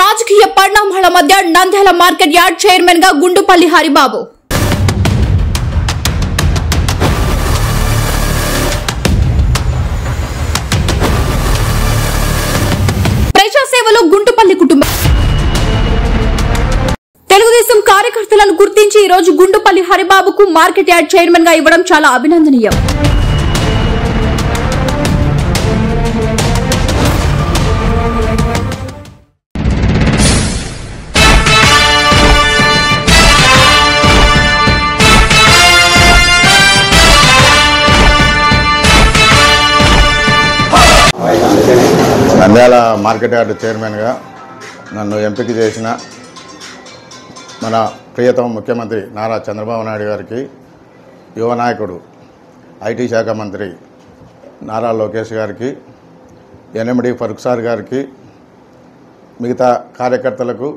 రాజకీయ పరిణామాల మధ్య నంద్యాల మార్కెట్ యార్డ్ చైర్మన్ గా గుండుపల్లి హరిబాబు. ప్రజాసేవలో గుండుపల్లి కుటుంబం తెలుగుదేశం కార్యకర్తలను గుర్తించి ఈ రోజు గుండుపల్లి హరిబాబుకు మార్కెట్ యార్డ్ చైర్మన్ గా ఇవ్వడం చాలా అభినందనీయం. నంద్యాల మార్కెట్ యార్డ్ చైర్మన్గా నన్ను ఎంపిక చేసిన మన ప్రియతమ ముఖ్యమంత్రి నారా చంద్రబాబు నాయుడు గారికి, యువ నాయకుడు ఐటీ శాఖ మంత్రి నారా లోకేష్ గారికి, ఎన్ఎండి ఫరూక్ సార్ గారికి, మిగతా కార్యకర్తలకు,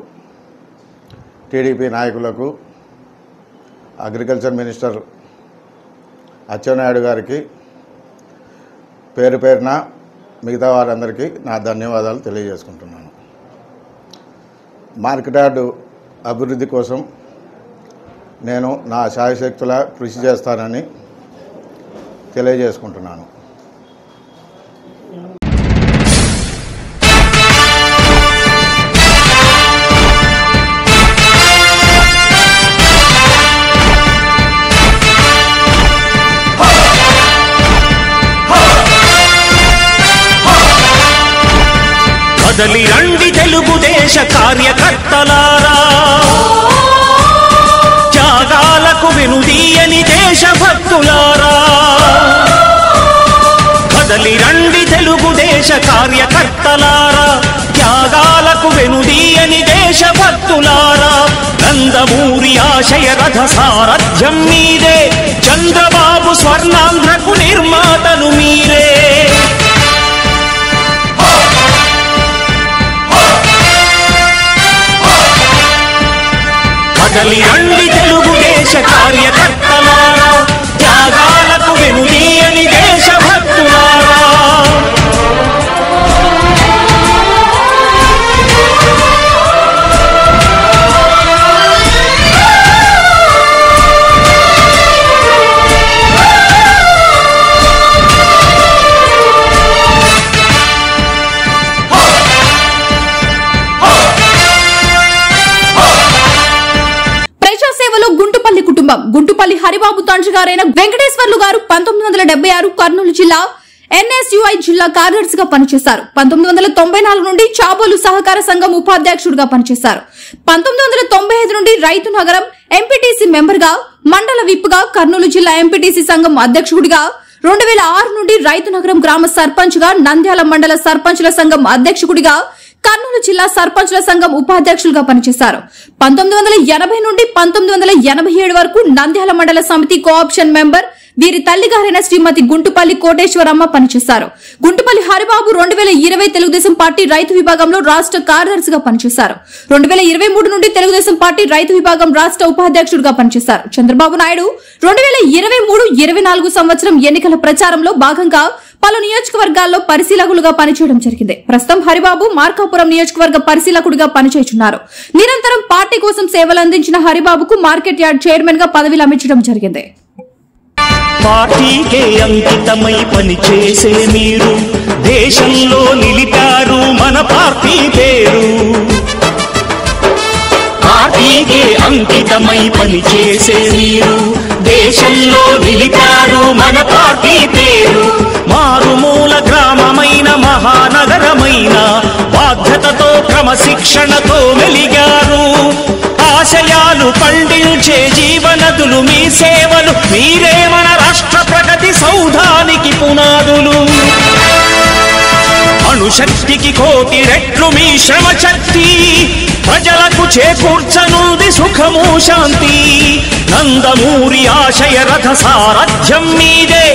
టీడీపీ నాయకులకు, అగ్రికల్చర్ మినిస్టర్ అచ్చెన్నాయుడు గారికి పేరు పేరున మిగతా వారందరికీ నా ధన్యవాదాలు తెలియజేసుకుంటున్నాను. మార్కెట్ యార్డు అభివృద్ధి కోసం నేను నా శాయశక్తులా కృషి చేస్తానని తెలియజేసుకుంటున్నాను. కదలి రండి తెలుగుదేశ కార్యకర్తలారా, త్యాగాలకు వెనుదీయని దేశభక్తులారా. కదలి రండి తెలుగుదేశ కార్యకర్తలారా, త్యాగాలకు వెనుదీయని దేశభక్తులారా. నందమూరి ఆశయ రథ సారథ్యం మీరే, చంద్రబాబు స్వర్ణాంధ్రకు నిర్మాతలు మీరే. కదలి రండి తెలుగుదేశ కార్యకర్తలారా, త్యాగాలకు వెనుదీయని దేశభక్తులారా. గుంటుపల్లి హరిబాబు తండ్రి గారైన వెంకటేశ్వర్లు గారు 1976 కర్నూలు జిల్లా ఎన్ఎస్యుఐ జిల్లా కార్యదర్శిగా పనిచేశారు. 1994 నుండి చాబోలు సహకార సంఘం ఉపాధ్యక్షుడిగా పనిచేశారు. 1995 నుండి రైతు నగరం ఎంపీటీసీ మెంబర్ గా, మండల విప్గా, కర్నూలు జిల్లా ఎంపీటీసీ సంఘం అధ్యక్షుడిగా, 2006 నుండి రైతు నగరం గ్రామ సర్పంచ్ గా, నంద్యాల మండల సర్పంచుల సంఘం అధ్యక్షుడిగా, కర్నూలు జిల్లా సర్పంచుల సంఘం ఉపాధ్యక్షులుగా పనిచేశారు. 1980 నుండి 1987 వరకు నంద్యాల మండల సమితి కోఆప్షన్ మెంబర్. వీరి తల్లిగారైన శ్రీమతి గుంటుపల్లి కోటేశ్వరమ్మ పనిచేశారు. గుంటుపల్లి హరిబాబు 2020 తెలుగుదేశం పార్టీ రైతు విభాగంలో రాష్ట్ర కార్యదర్శిగా పనిచేశారు. 2023 నుండి తెలుగుదేశం పార్టీ రైతు విభాగం రాష్ట్ర ఉపాధ్యక్షుడిగా పనిచేశారు. చంద్రబాబు నాయుడు 2023-24 సంవత్సరం ఎన్నికల ప్రచారంలో భాగంగా పలు నియోజకవర్గాల్లో పరిశీలకులుగా పనిచేయడం జరిగింది. ప్రస్తుతం హరిబాబు మార్కాపురం నియోజకవర్గ పరిశీలకుడిగా పనిచేస్తున్నారు. నిరంతరం పార్టీ కోసం సేవలు అందించిన హరిబాబుకు మార్కెట్ యార్డ్ చైర్మన్ గా పదవి లభించడం జరిగింది. పార్టీకే అంకితమై పనిచేసే మీరు దేశంలో నిలిపారు మన పార్టీ పేరు. పార్టీకే అంకితమై పనిచేసే మీరు దేశంలో నిలిపారు మన పార్టీ పేరు. మారుమూల గ్రామమైన మహానగరమైన బాధ్యతతో క్రమశిక్షణతో వెలిగారు. ఆశయాలు పండించే జీవనదులు మీ సేవలు, మీరే మన రాష్ట్ర ప్రగతి సౌధానికి పునాదులు. అణుశక్తికి కోటి రెట్లు మీ శ్రమ శక్తి, ప్రజలకు చేకూర్చనుంది సుఖము శాంతి. నందమూరి ఆశయ రథ సారథ్యం మీదే,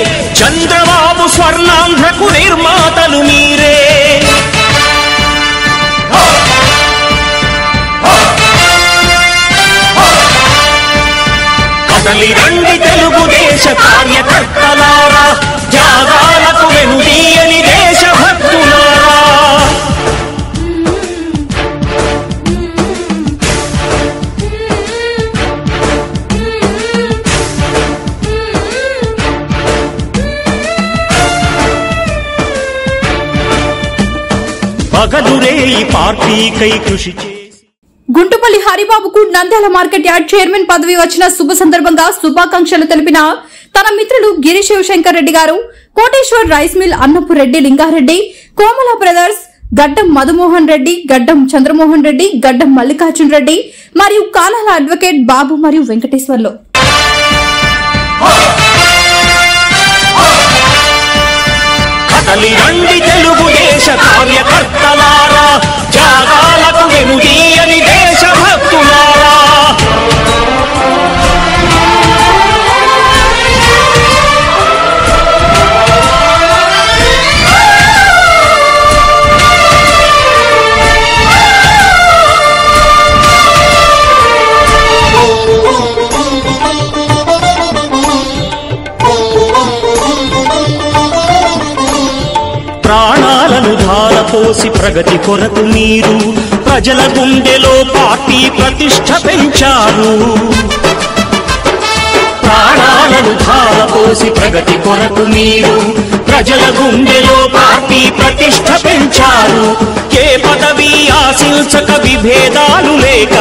చంద్రబాబు స్వర్ణాంధ్రకు నిర్మాతలు మీరే. కదలి రండి తెలుగుదేశ కార్యకర్తలారా, త్యాగాలకు వెనుదీయని దేశభక్తులారా. పగలురే ఈ పార్టీకై కృషి చేసి గుంటుపల్లి హరిబాబుకు నంద్యాల మార్కెట్ యార్డ్ చైర్మన్ పదవి వచ్చిన శుభ సందర్భంగా శుభాకాంక్షలు తెలిపిన తన మిత్రులు గిరి శివశంకర్ రెడ్డి గారు, కోటేశ్వర్ రైస్ మిల్ అన్నపు రెడ్డి లింగారెడ్డి, కోమల బ్రదర్స్, గడ్డం మధుమోహన్ రెడ్డి, గడ్డం చంద్రమోహన్ రెడ్డి, గడ్డం మల్లికార్జున్ రెడ్డి మరియు కానాల అడ్వకేట్ బాబు మరియు వెంకటేశ్వర్లు. కదలి రండి తెలుగుదేశ కార్యకర్తలారా, త్యాగాలకు వెనుదీయని దేశభక్తులారా. ప్రాణాలను ధారపోసి ప్రగతి కొరకు మీరు ప్రజల గుండెలో పార్టీ ప్రతిష్ఠ పెంచారు. ప్రాణాలను ధారపోసి ప్రగతి కొరకు మీరు ప్రజల గుండెలో పార్టీ ప్రతిష్ఠ పెంచారు. ఏ పదవి ఆశించక విభేదాలు లేక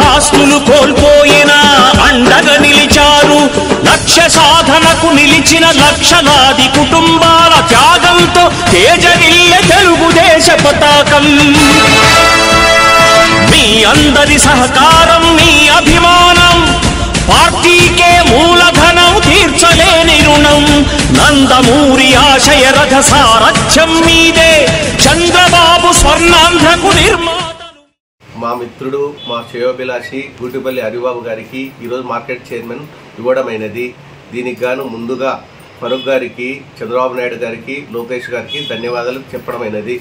ఆస్తులు కోల్పోయినా అండగా నిలిచారు. లక్ష్య సాధనకు నిలిచిన లక్షలాది కుటుంబాల త్యాగంతో తేజరిల్లె తెలుగుదేశ పతాకం. మీ అందరి సహకారం, మీ అభిమానం పార్టీకే మూలధనం, తీర్చలేని రుణం. నందమూరి ఆశయ రథ సారథ్యం మీదే, చంద్రబాబు స్వర్ణాంధ్రకు నిర్మాత. మా మిత్రుడు, మా శ్రేయోభిలాషి గుంటుపల్లి హరిబాబు గారికి ఈరోజు మార్కెట్ చైర్మన్ ఇవ్వడమైనది. దీనికి గాను ముందుగా ఫరూక్ గారికి, చంద్రబాబు నాయుడు గారికి, లోకేష్ గారికి ధన్యవాదాలు చెప్పడమైనది.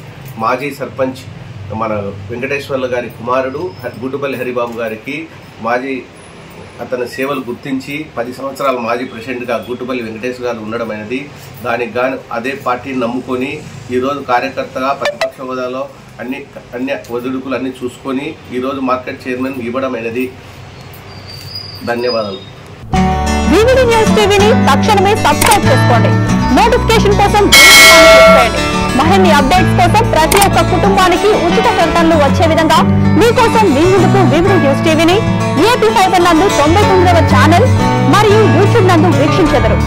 మాజీ సర్పంచ్ మన వెంకటేశ్వర్ల గారి కుమారుడు గుంటుపల్లి హరిబాబు గారికి అతని సేవలు గుర్తించి 10 సంవత్సరాల మాజీ ప్రెసిడెంట్గా గుంటుపల్లి వెంకటేశ్వర గారు ఉండడమైనది. దానికి గాను అదే పార్టీని నమ్ముకొని ఈరోజు కార్యకర్తగా ప్రతిపక్ష హోదాలో అన్ని ఒదుడుకులు అన్ని చూసుకొని ఈరోజు మార్కెట్ చైర్మన్ ఇవ్వడమైనది. ధన్యవాదాలు. వివిడి న్యూస్ టీవీని తక్షణమే సబ్స్క్రైబ్ చేసుకోండి. నోటిఫికేషన్ కోసం బెల్ ఐకాన్ క్లిక్ చేయండి. మరిన్ని అప్డేట్స్ కోసం ప్రతి ఒక్క కుటుంబానికి ఉచిత ప్రకటనలు వచ్చే విధంగా మీకోసం మీ ముందుకు వివిడి న్యూస్ టీవీని ఏపీ 5 నందు 99వ ఛానల్ మరియు యూట్యూబ్ నందు వీక్షించెదరు.